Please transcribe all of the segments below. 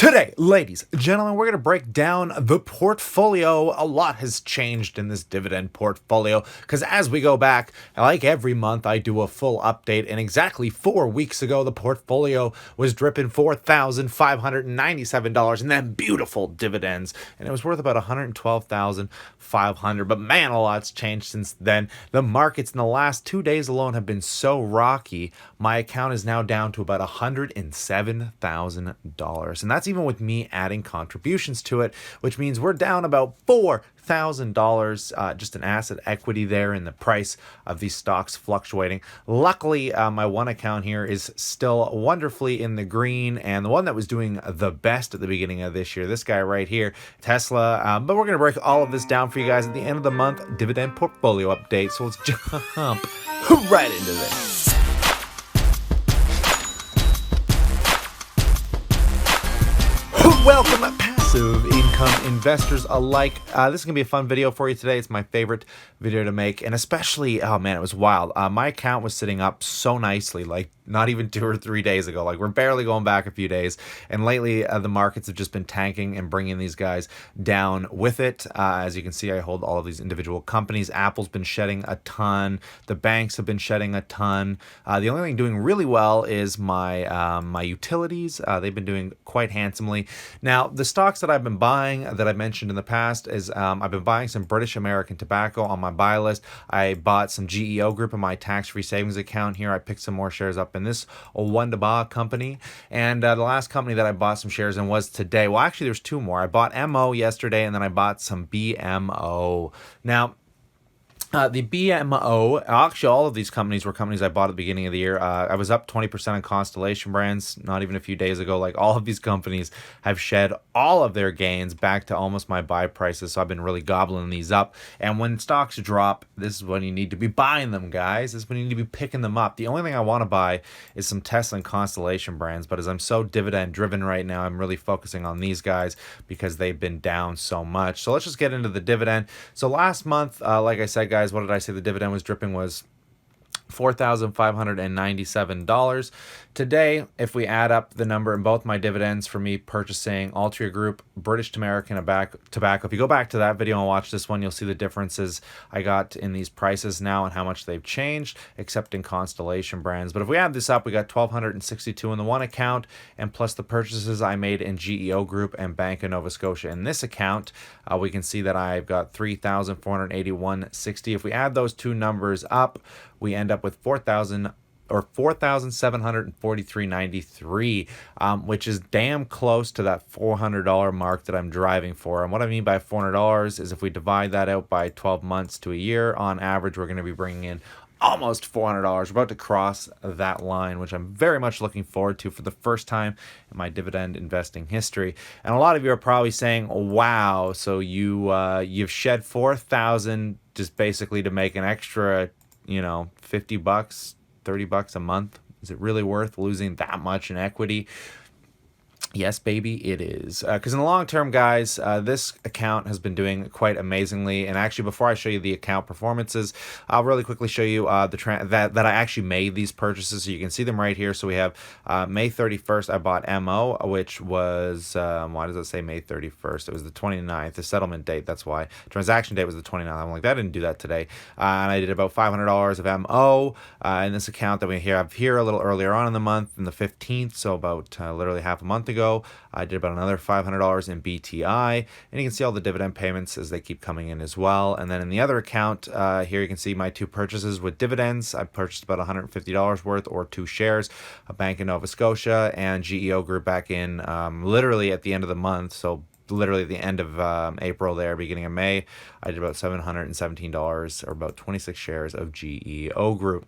Today, ladies and gentlemen, we're going to break down the portfolio. A lot has changed in this dividend portfolio because as we go back, like every month, I do a full update. And exactly 4 weeks ago, the portfolio was dripping $4,597 in them beautiful dividends. And it was worth about $112,500. But man, a lot's changed since then. The markets in the last 2 days alone have been so rocky. My account is now down to about $107,000. And that's even with me adding contributions to it, which means we're down about $4,000 just in asset equity there in the price of these stocks fluctuating. Luckily, my one account here is still wonderfully in the green, and the one that was doing the best at the beginning of this year, this guy right here, Tesla. But we're going to break all of this down for you guys at the end of the month dividend portfolio update. So let's jump right into this. Welcome, passive income investors alike. This is going to be a fun video for you today. It's my favorite video to make, and especially, oh man, it was wild. My account was sitting up so nicely, like not even 2 or 3 days ago. Like we're barely going back a few days, and lately the markets have just been tanking and bringing these guys down with it. As you can see, I hold all of these individual companies. Apple's been shedding a ton. The banks have been shedding a ton. The only thing doing really well is my utilities. They've been doing quite handsomely. Now, the stocks that I've been buying that I mentioned in the past is I've been buying some British American tobacco on my buy list. I bought some GEO Group in my tax-free savings account here. I picked some more shares up in this one to buy company. And the last company that I bought some shares in was today. Well, actually, there's two more. I bought MO yesterday, and then I bought some BMO. Now, the BMO, actually all of these companies were companies I bought at the beginning of the year. I was up 20% on Constellation Brands not even a few days ago. Like all of these companies have shed all of their gains back to almost my buy prices. So I've been really gobbling these up. And when stocks drop, this is when you need to be buying them, guys. This is when you need to be picking them up. The only thing I want to buy is some Tesla and Constellation Brands. But as I'm so dividend driven right now, I'm really focusing on these guys because they've been down so much. So let's just get into the dividend. So last month, like I said, guys, what did I say the dividend was dripping was $4,597. Today, if we add up the number in both my dividends for me purchasing Altria Group, British American tobacco, if you go back to that video and watch this one, you'll see the differences I got in these prices now and how much they've changed, except in Constellation Brands. But if we add this up, we got $1,262 in the one account, and plus the purchases I made in GEO Group and Bank of Nova Scotia in this account, we can see that I've got $3,481.60. If we add those two numbers up, we end up with $4,743.93, which is damn close to that $400 mark that I'm driving for. And what I mean by $400 is if we divide that out by 12 months to a year, on average, we're going to be bringing in almost $400. We're about to cross that line, which I'm very much looking forward to for the first time in my dividend investing history. And a lot of you are probably saying, wow, so you've shed $4,000 just basically to make an extra, $50, $30 a month. Is it really worth losing that much in equity? Yes, baby, it is. Because in the long term, guys, this account has been doing quite amazingly. And actually, before I show you the account performances, I'll really quickly show you that I actually made these purchases. So you can see them right here. So we have May 31st, I bought MO, which was, why does it say May 31st? It was the 29th, the settlement date. That's why. Transaction date was the 29th. I'm like, that didn't do that today. And I did about $500 of MO in this account that we have here a little earlier on in the month, in the 15th. So about literally half a month ago. I did about another $500 in BTI, and you can see all the dividend payments as they keep coming in as well. And then in the other account, here you can see my two purchases with dividends. I purchased about $150 worth or 2 shares, a Bank of Nova Scotia and GEO Group back in literally at the end of the month. So literally at the end of April there, beginning of May, I did about $717 or about 26 shares of GEO Group.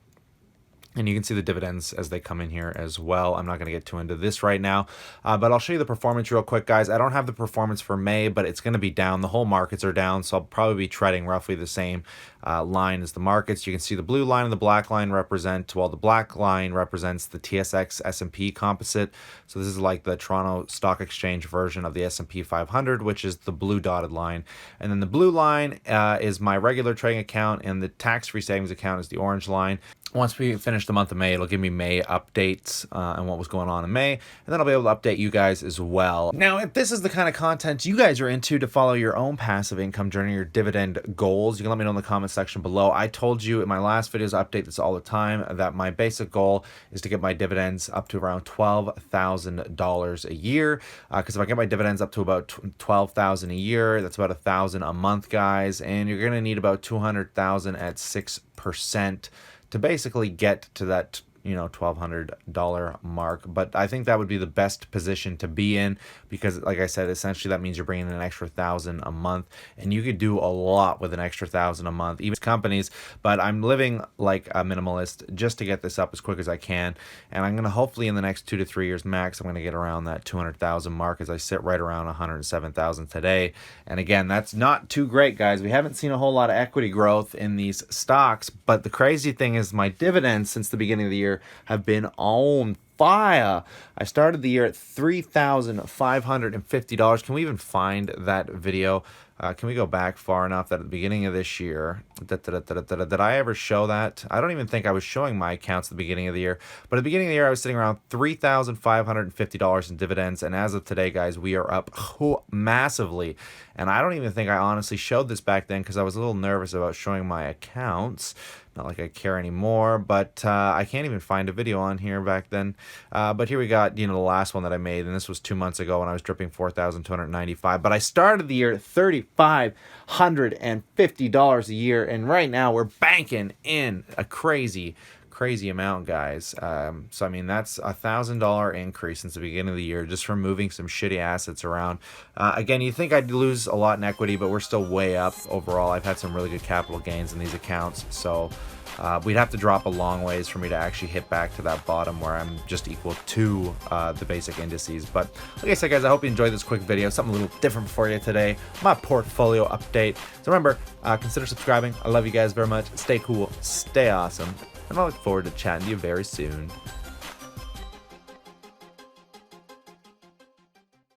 And you can see the dividends as they come in here as well. I'm not going to get too into this right now, but I'll show you the performance real quick, guys. I don't have the performance for May, but it's going to be down. The whole markets are down, so I'll probably be treading roughly the same line as the markets. You can see the blue line and the black line represent, well, the black line represents the TSX S&P composite. So this is like the Toronto Stock Exchange version of the S&P 500, which is the blue dotted line. And then the blue line is my regular trading account, and the tax-free savings account is the orange line. Once we finish finish the month of May, it'll give me May updates and what was going on in May, and then I'll be able to update you guys as well. Now, if this is the kind of content you guys are into to follow your own passive income journey, your dividend goals, you can let me know in the comment section below. I told you in my last videos, I update this all the time, that my basic goal is to get my dividends up to around $12,000 a year. Because if I get my dividends up to about $12,000 a year, that's about $1,000 a month, guys, and you're gonna need about $200,000 at 6% to basically get to that, you know, $1,200 mark. But I think that would be the best position to be in, because like I said, essentially that means you're bringing in an extra $1,000 a month, and you could do a lot with an extra $1,000 a month, even companies. But I'm living like a minimalist just to get this up as quick as I can, and I'm gonna hopefully in the next 2 to 3 years max, I'm gonna get around that 200,000 mark, as I sit right around 107,000 today. And again, that's not too great, guys. We haven't seen a whole lot of equity growth in these stocks, but the crazy thing is my dividends since the beginning of the year have been on fire. I started the year at $3,550. Can we even find that video? Can we go back far enough that at the beginning of this year, did I ever show that? I don't even think I was showing my accounts at the beginning of the year, but at the beginning of the year, I was sitting around $3,550 in dividends. And as of today, guys, we are up massively. And I don't even think I honestly showed this back then, because I was a little nervous about showing my accounts. Not like I care anymore, but I can't even find a video on here back then. But here we got, you know, the last one that I made, and this was 2 months ago when I was dripping $4,295. But I started the year at $3,550 a year, and right now we're banking in a crazy amount, guys. So I mean, that's $1,000 increase since the beginning of the year just from moving some shitty assets around. Again, you think I'd lose a lot in equity, but we're still way up overall. I've had some really good capital gains in these accounts, so we'd have to drop a long ways for me to actually hit back to that bottom where I'm just equal to the basic indices. But like I said, guys, I hope you enjoyed this quick video, something a little different for you today, my portfolio update. So remember, consider subscribing. I love you guys very much. Stay cool, stay awesome, and I look forward to chatting to you very soon.